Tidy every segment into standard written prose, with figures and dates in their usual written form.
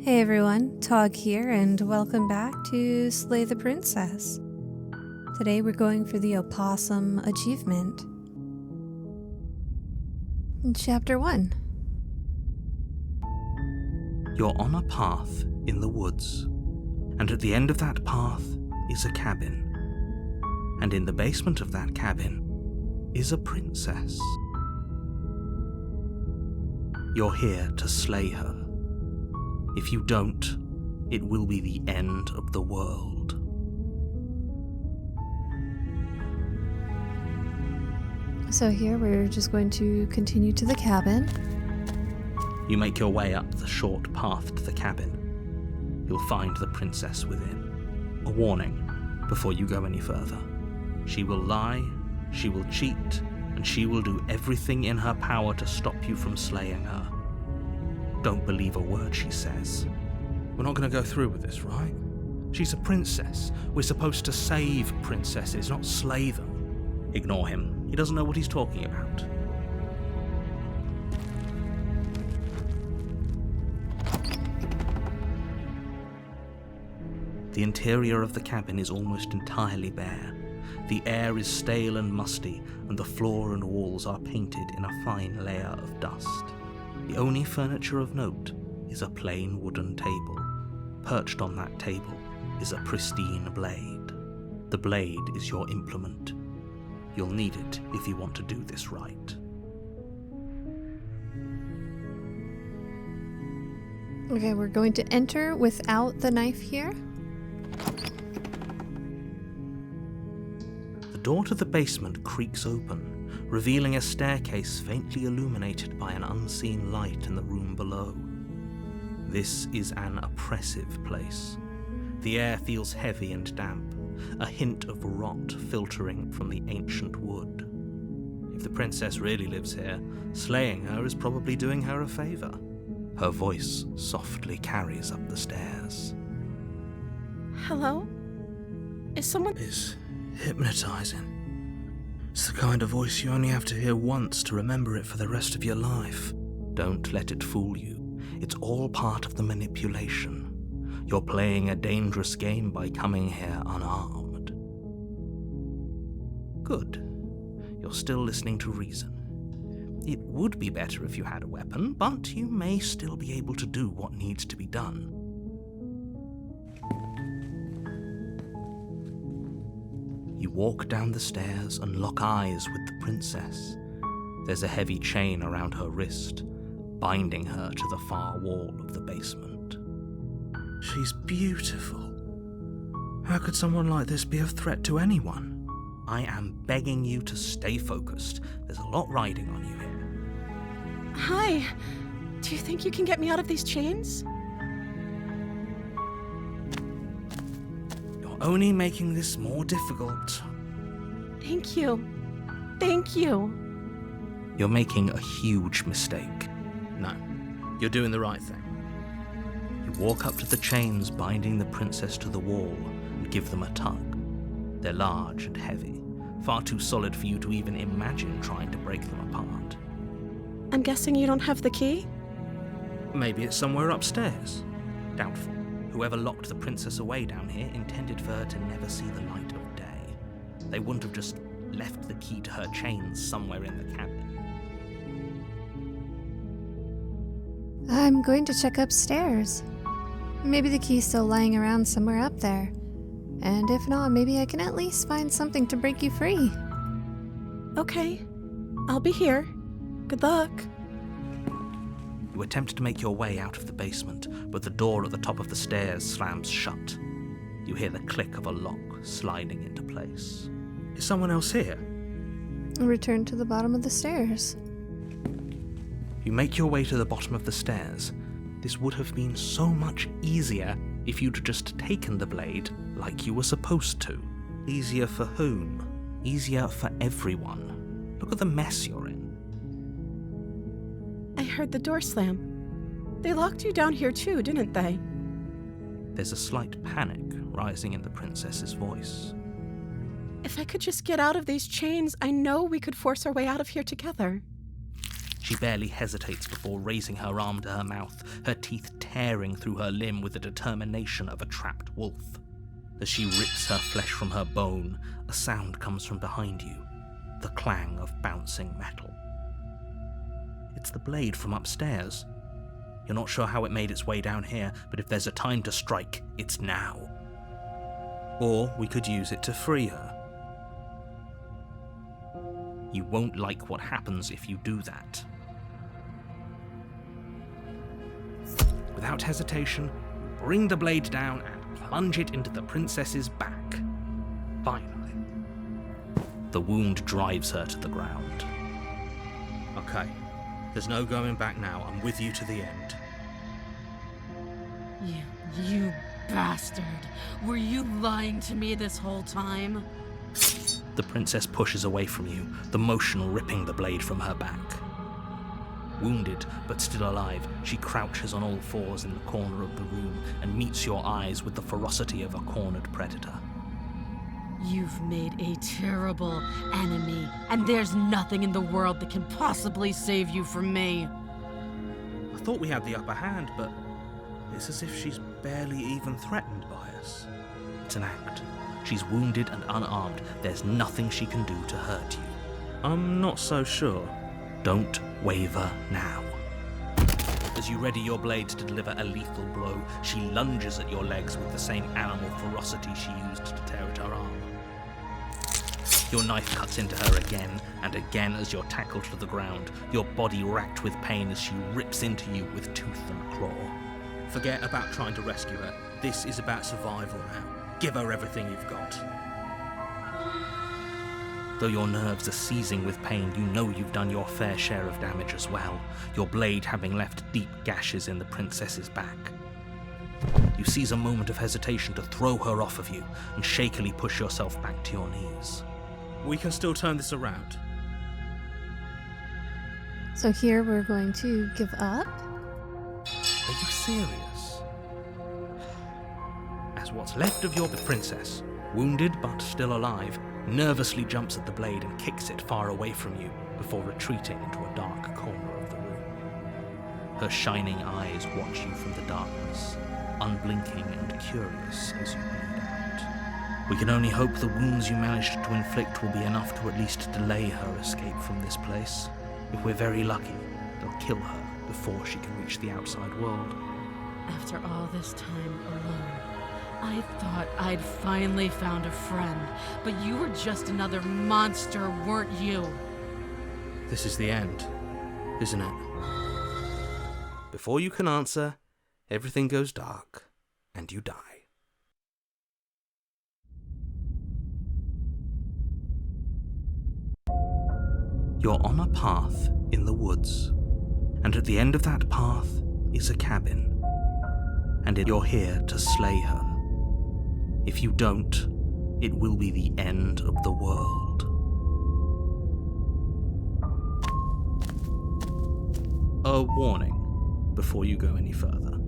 Hey everyone, Tog here, and welcome back to Slay the Princess. Today we're going for the Opossum achievement. Chapter 1. You're on a path in the woods, and at the end of that path is a cabin. And in the basement of that cabin is a princess. You're here to slay her. If you don't, it will be the end of the world. So here we're just going to continue to the cabin. You make your way up the short path to the cabin. You'll find the princess within. A warning before you go any further. She will lie, she will cheat, and she will do everything in her power to stop you from slaying her. Don't believe a word she says. We're not going to go through with this, right? She's a princess. We're supposed to save princesses, not slay them. Ignore him. He doesn't know what he's talking about. The interior of the cabin is almost entirely bare. The air is stale and musty, and the floor and walls are painted in a fine layer of dust. The only furniture of note is a plain wooden table. Perched on that table is a pristine blade. The blade is your implement. You'll need it if you want to do this right. Okay, we're going to enter without the knife here. The door to the basement creaks open, revealing a staircase faintly illuminated by an unseen light in the room below. This is an oppressive place. The air feels heavy and damp, a hint of rot filtering from the ancient wood. If the princess really lives here, slaying her is probably doing her a favor. Her voice softly carries up the stairs. Hello? Is someone... It's hypnotizing. It's the kind of voice you only have to hear once to remember it for the rest of your life. Don't let it fool you. It's all part of the manipulation. You're playing a dangerous game by coming here unarmed. Good. You're still listening to reason. It would be better if you had a weapon, but you may still be able to do what needs to be done. You walk down the stairs and lock eyes with the princess. There's a heavy chain around her wrist, binding her to the far wall of the basement. She's beautiful. How could someone like this be a threat to anyone? I am begging you to stay focused. There's a lot riding on you here. Hi. Do you think you can get me out of these chains? You're only making this more difficult. Thank you. Thank you. You're making a huge mistake. No, you're doing the right thing. You walk up to the chains binding the princess to the wall and give them a tug. They're large and heavy, far too solid for you to even imagine trying to break them apart. I'm guessing you don't have the key? Maybe it's somewhere upstairs. Doubtful. Whoever locked the princess away down here intended for her to never see the light of day. They wouldn't have just left the key to her chains somewhere in the cabin. I'm going to check upstairs. Maybe the key's still lying around somewhere up there. And if not, maybe I can at least find something to break you free. Okay. I'll be here. Good luck. You attempt to make your way out of the basement, but the door at the top of the stairs slams shut. You hear the click of a lock sliding into place. Is someone else here? Return to the bottom of the stairs. You make your way to the bottom of the stairs. This would have been so much easier if you'd just taken the blade like you were supposed to. Easier for whom? Easier for everyone. Look at the mess you're in. I heard the door slam. They locked you down here too, didn't they? There's a slight panic rising in the princess's voice. If I could just get out of these chains, I know we could force our way out of here together. She barely hesitates before raising her arm to her mouth, her teeth tearing through her limb with the determination of a trapped wolf. As she rips her flesh from her bone, a sound comes from behind you, the clang of bouncing metal. It's the blade from upstairs. You're not sure how it made its way down here, but if there's a time to strike, it's now. Or we could use it to free her. You won't like what happens if you do that. Without hesitation, bring the blade down and plunge it into the princess's back. Finally. The wound drives her to the ground. Okay, there's no going back now. I'm with you to the end. You bastard! Were you lying to me this whole time? The princess pushes away from you, the motion ripping the blade from her back. Wounded, but still alive, she crouches on all fours in the corner of the room and meets your eyes with the ferocity of a cornered predator. You've made a terrible enemy, and there's nothing in the world that can possibly save you from me. I thought we had the upper hand, but it's as if she's barely even threatened by us. It's an act. She's wounded and unarmed. There's nothing she can do to hurt you. I'm not so sure. Don't waver now. As you ready your blade to deliver a lethal blow, she lunges at your legs with the same animal ferocity she used to tear at her arm. Your knife cuts into her again and again as you're tackled to the ground, your body racked with pain as she rips into you with tooth and claw. Forget about trying to rescue her. This is about survival now. Give her everything you've got. Though your nerves are seizing with pain, you know you've done your fair share of damage as well, your blade having left deep gashes in the princess's back. You seize a moment of hesitation to throw her off of you and shakily push yourself back to your knees. We can still turn this around. So here we're going to give up. Are you serious? As what's left of your princess, wounded but still alive, nervously jumps at the blade and kicks it far away from you before retreating into a dark corner of the room. Her shining eyes watch you from the darkness, unblinking and curious as you bleed out. We can only hope the wounds you managed to inflict will be enough to at least delay her escape from this place. If we're very lucky, they'll kill her before she can reach the outside world. After all this time alone, I thought I'd finally found a friend, but you were just another monster, weren't you? This is the end, isn't it? Before you can answer, everything goes dark, and you die. You're on a path in the woods, and at the end of that path is a cabin, and you're here to slay her. If you don't, it will be the end of the world. A warning before you go any further.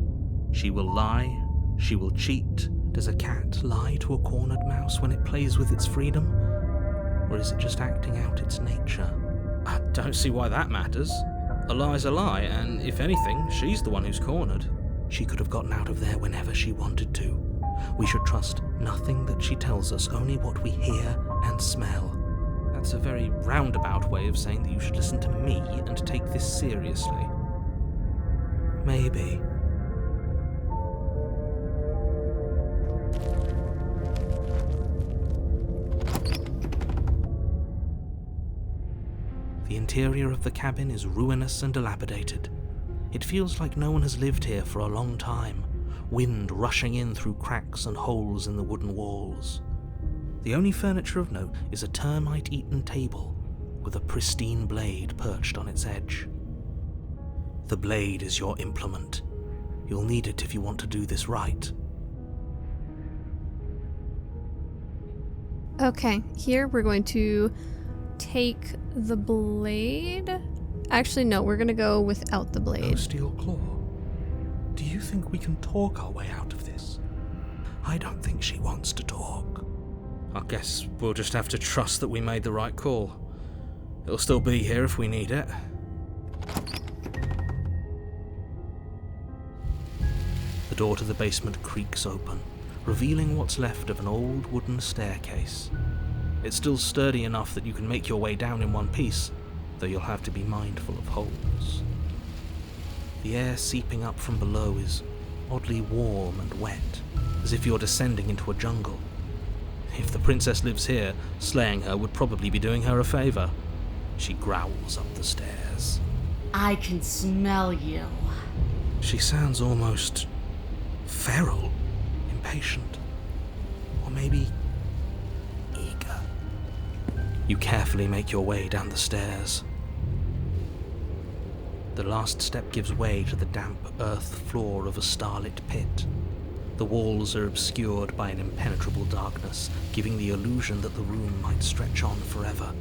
She will lie, she will cheat. Does a cat lie to a cornered mouse when it plays with its freedom? Or is it just acting out its nature? I don't see why that matters. A lie's a lie, and if anything, she's the one who's cornered. She could have gotten out of there whenever she wanted to. We should trust nothing that she tells us, only what we hear and smell. That's a very roundabout way of saying that you should listen to me and take this seriously. Maybe. The interior of the cabin is ruinous and dilapidated. It feels like no one has lived here for a long time, wind rushing in through cracks and holes in the wooden walls. The only furniture of note is a termite-eaten table with a pristine blade perched on its edge. The blade is your implement. You'll need it if you want to do this right. Okay, here we're going to take the blade. Actually, no, we're going to go without the No blade. steel claw. Do you think we can talk our way out of this? I don't think she wants to talk. I guess we'll just have to trust that we made the right call. It'll still be here if we need it. The door to the basement creaks open, revealing what's left of an old wooden staircase. It's still sturdy enough that you can make your way down in one piece, though you'll have to be mindful of holes. The air seeping up from below is oddly warm and wet, as if you're descending into a jungle. If the princess lives here, slaying her would probably be doing her a favor. She growls up the stairs. I can smell you. She sounds almost feral, impatient, or maybe eager. You carefully make your way down the stairs. The last step gives way to the damp earth floor of a starlit pit. The walls are obscured by an impenetrable darkness, giving the illusion that the room might stretch on forever.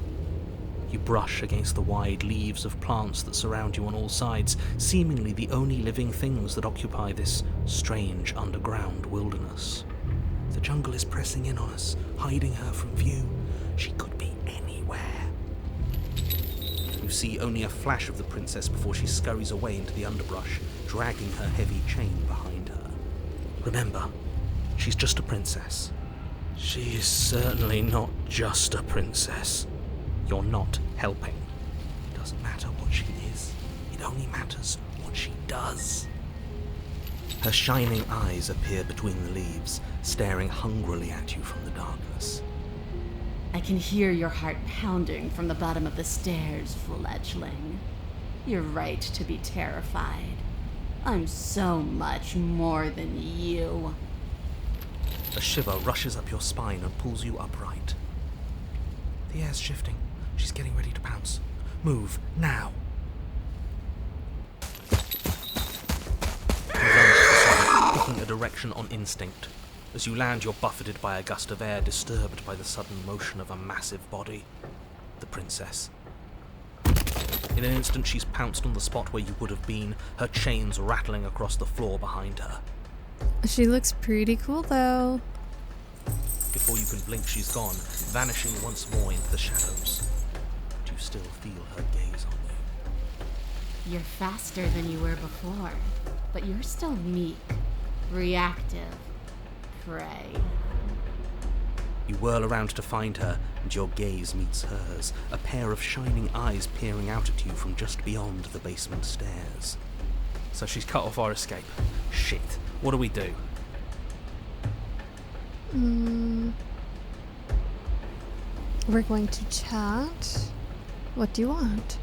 You brush against the wide leaves of plants that surround you on all sides, seemingly the only living things that occupy this strange underground wilderness. The jungle is pressing in on us, hiding her from view. She could be anywhere. You see only a flash of the princess before she scurries away into the underbrush, dragging her heavy chain behind her. Remember, she's just a princess. She is certainly not just a princess. You're not helping. It doesn't matter what she is. It only matters what she does. Her shining eyes appear between the leaves, staring hungrily at you from the darkness. I can hear your heart pounding from the bottom of the stairs, fledgling. You're right to be terrified. I'm so much more than you. A shiver rushes up your spine and pulls you upright. The air's shifting. She's getting ready to pounce. Move, now! You lunge aside, picking a direction on instinct. As you land, you're buffeted by a gust of air, disturbed by the sudden motion of a massive body. The princess. In an instant, she's pounced on the spot where you would have been, her chains rattling across the floor behind her. She looks pretty cool, though. Before you can blink, she's gone, vanishing once more into the shadows. But you still feel her gaze on you. You're faster than you were before, but you're still meek, reactive, prey. You whirl around to find her, and your gaze meets hers, a pair of shining eyes peering out at you from just beyond the basement stairs. So she's cut off our escape. Shit. What do we do? We're going to chat. What do you want?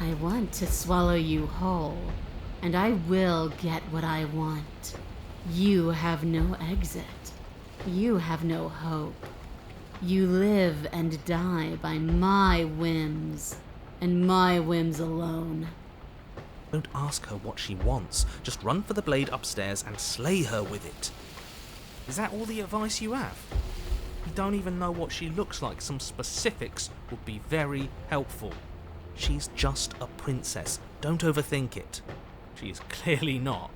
I want to swallow you whole, and I will get what I want. You have no exit. You have no hope. You live and die by my whims, and my whims alone. Don't ask her what she wants. Just run for the blade upstairs and slay her with it. Is that all the advice you have? You don't even know what she looks like. Some specifics would be very helpful. She's just a princess. Don't overthink it. She is clearly not.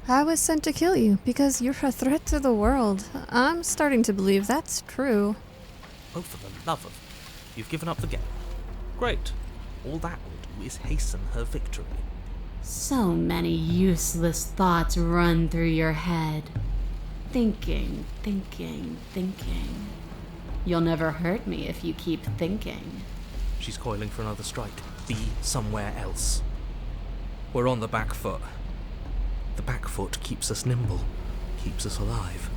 I was sent to kill you because you're a threat to the world. I'm starting to believe that's true. Oh, for the love of... You've given up the game. Great. All that will do is hasten her victory. So many useless thoughts run through your head. Thinking, thinking, thinking. You'll never hurt me if you keep thinking. She's coiling for another strike. Be somewhere else. We're on the back foot. The back foot keeps us nimble, keeps us alive.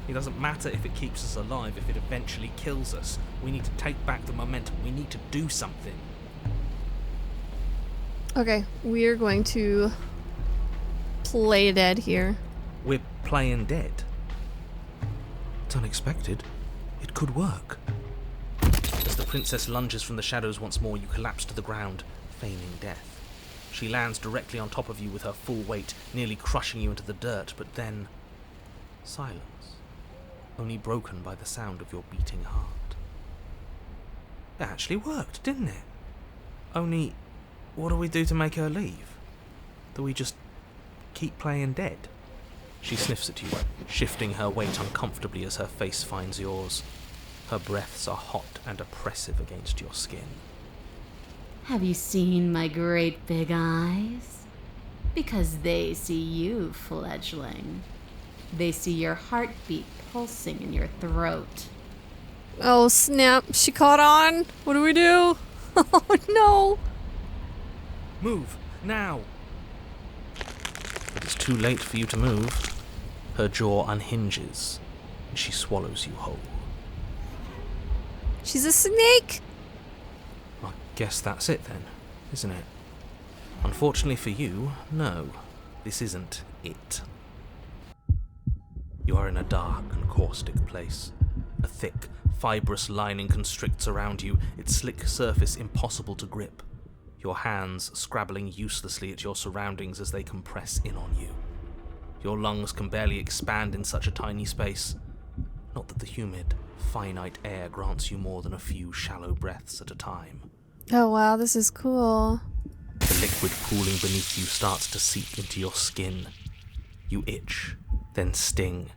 It doesn't matter if it keeps us alive, if it eventually kills us. We need to take back the momentum. We need to do something. Okay, we're going to play dead here. We're playing dead. It's unexpected. It could work. As the princess lunges from the shadows once more, you collapse to the ground, feigning death. She lands directly on top of you with her full weight, nearly crushing you into the dirt, but then... silence. Only broken by the sound of your beating heart. It actually worked, didn't it? Only, what do we do to make her leave? Do we just keep playing dead? She sniffs at you, shifting her weight uncomfortably as her face finds yours. Her breaths are hot and oppressive against your skin. Have you seen my great big eyes? Because they see you, fledgling. They see your heartbeat pulsing in your throat. Oh snap, she caught on. What do we do? Oh no. Move, now! It is too late for you to move. Her jaw unhinges, and she swallows you whole. She's a snake. I guess that's it then, isn't it? Unfortunately for you, no. This isn't it. You are in a dark and caustic place. A thick, fibrous lining constricts around you, its slick surface impossible to grip. Your hands scrabbling uselessly at your surroundings as they compress in on you. Your lungs can barely expand in such a tiny space. Not that the humid, finite air grants you more than a few shallow breaths at a time. Oh wow, this is cool. The liquid pooling beneath you starts to seep into your skin. You itch, then sting,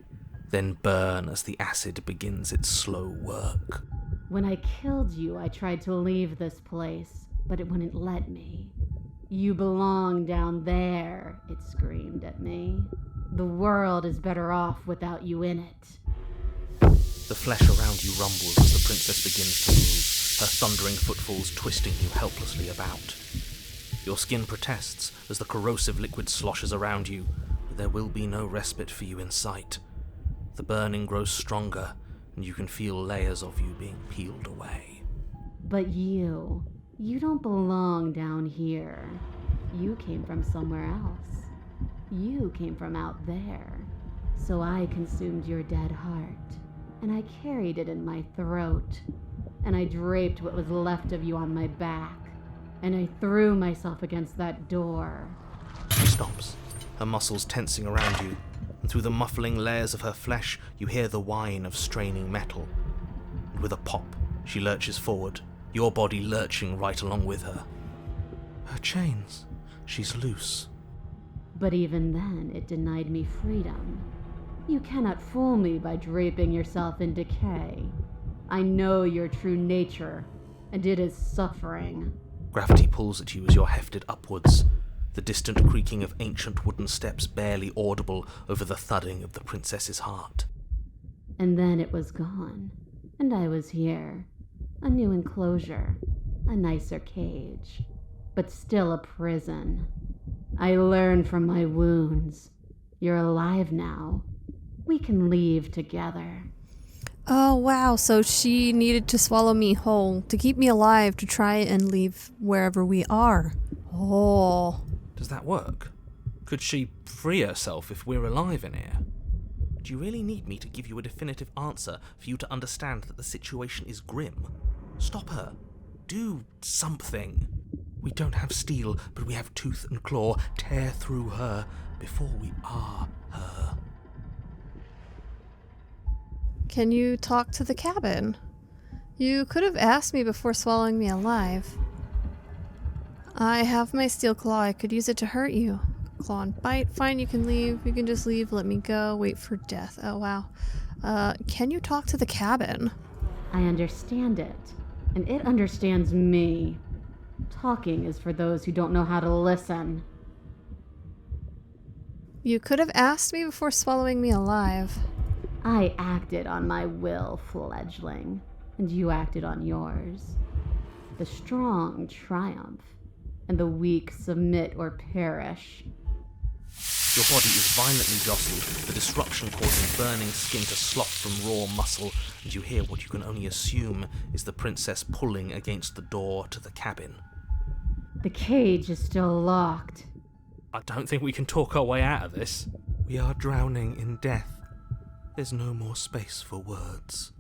then burn as the acid begins its slow work. When I killed you, I tried to leave this place, but it wouldn't let me. You belong down there, it screamed at me. The world is better off without you in it. The flesh around you rumbles as the princess begins to move, her thundering footfalls twisting you helplessly about. Your skin protests as the corrosive liquid sloshes around you, but there will be no respite for you in sight. The burning grows stronger, and you can feel layers of you being peeled away. But you don't belong down here. You came from somewhere else. You came from out there. So I consumed your dead heart, and I carried it in my throat, and I draped what was left of you on my back, and I threw myself against that door. She stops, her muscles tensing around you, and through the muffling layers of her flesh, you hear the whine of straining metal. And with a pop, she lurches forward, your body lurching right along with her. Her chains. She's loose. But even then, it denied me freedom. You cannot fool me by draping yourself in decay. I know your true nature, and it is suffering. Gravity pulls at you as you're hefted upwards, the distant creaking of ancient wooden steps barely audible over the thudding of the princess's heart. And then it was gone, and I was here. A new enclosure, a nicer cage, but still a prison. I learned from my wounds. You're alive now. We can leave together. Oh wow, so she needed to swallow me whole to keep me alive to try and leave wherever we are. Oh. Does that work? Could she free herself if we're alive in here? Do you really need me to give you a definitive answer for you to understand that the situation is grim? Stop her. Do something. We don't have steel, but we have tooth and claw. Tear through her before we are her. Can you talk to the cabin? You could have asked me before swallowing me alive. I have my steel claw. I could use it to hurt you. Claw and bite. Fine, you can leave. You can just leave. Let me go. Wait for death. Oh, wow. Can you talk to the cabin? I understand it, and it understands me. Talking is for those who don't know how to listen. You could have asked me before swallowing me alive. I acted on my will, fledgling, and you acted on yours. The strong triumph, and the weak submit or perish. Your body is violently jostled, the disruption causing burning skin to slough from raw muscle, and you hear what you can only assume is the princess pulling against the door to the cabin. The cage is still locked. I don't think we can talk our way out of this. We are drowning in death. There's no more space for words.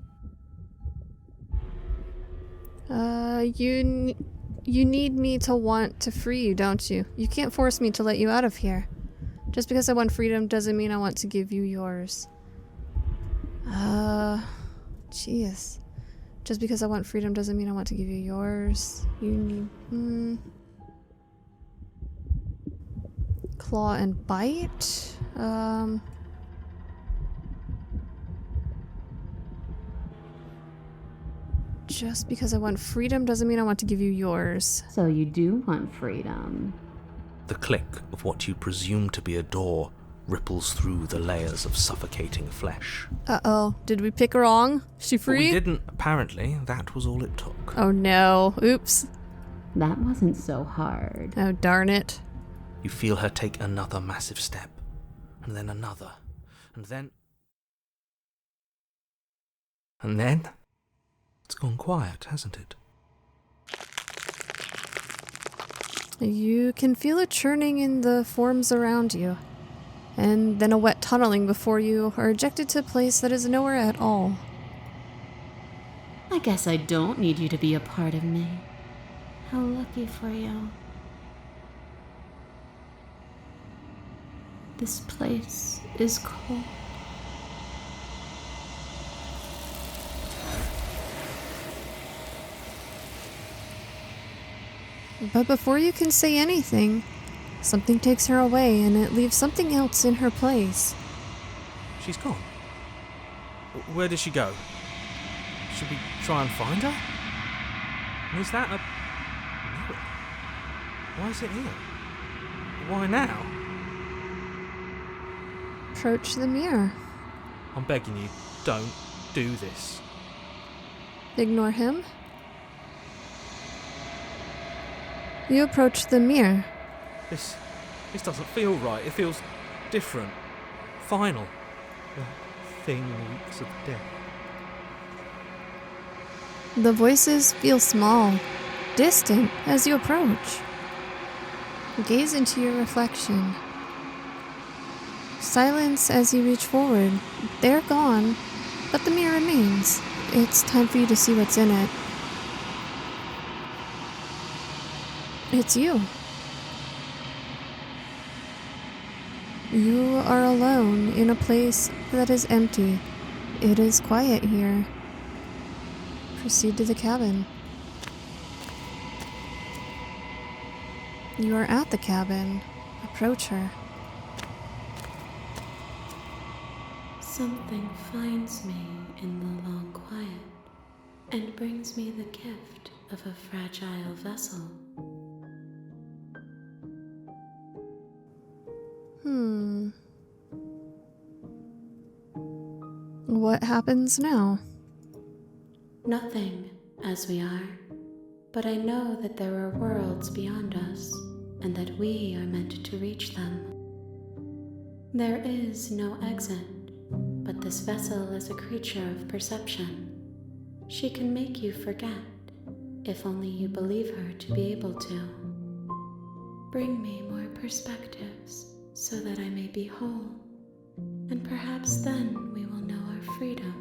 You need me to want to free you, don't you? You can't force me to let you out of here. Just because I want freedom doesn't mean I want to give you yours. Jeez. Just because I want freedom doesn't mean I want to give you yours. You need, claw and bite? Just because I want freedom doesn't mean I want to give you yours. So you do want freedom. The click of what you presume to be a door ripples through the layers of suffocating flesh. Uh-oh. Did we pick wrong? Is she But free? we didn't, apparently. That was all it took. Oh no. Oops. That wasn't so hard. Oh darn it. You feel her take another massive step, and then another, and then... And then... It's gone quiet, hasn't it? You can feel a churning in the forms around you, and then a wet tunneling before you are ejected to a place that is nowhere at all. I guess I don't need you to be a part of me. How lucky for you. This place is cold. But before you can say anything, something takes her away and it leaves something else in her place. She's gone. Where did she go? Should we try and find her? And is that a... mirror? Why is it here? Why now? Approach the mirror. I'm begging you, don't do this. Ignore him. You approach the mirror. This doesn't feel right. It feels different. Final. The thing reeks of death. The voices feel small, distant as you approach. Gaze into your reflection. Silence as you reach forward. They're gone, but the mirror remains. It's time for you to see what's in it. It's you. You are alone in a place that is empty. It is quiet here. Proceed to the cabin. You are at the cabin. Approach her. Something finds me in the long quiet and brings me the gift of a fragile vessel. What happens now? Nothing, as we are, but I know that there are worlds beyond us, and that we are meant to reach them. There is no exit, but this vessel is a creature of perception. She can make you forget, if only you believe her to be able to. Bring me more perspectives, so that I may be whole, and perhaps then we will know our freedom.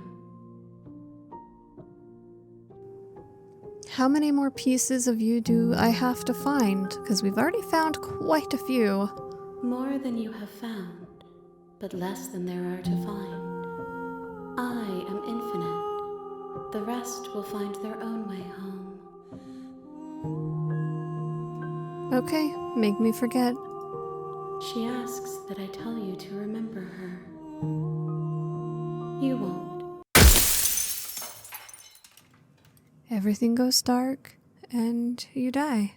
How many more pieces of you do I have to find? Because we've already found quite a few. More than you have found, but less than there are to find. I am infinite. The rest will find their own way home. Okay, make me forget. She asks that I tell you to remember her. You won't. Everything goes dark, and you die.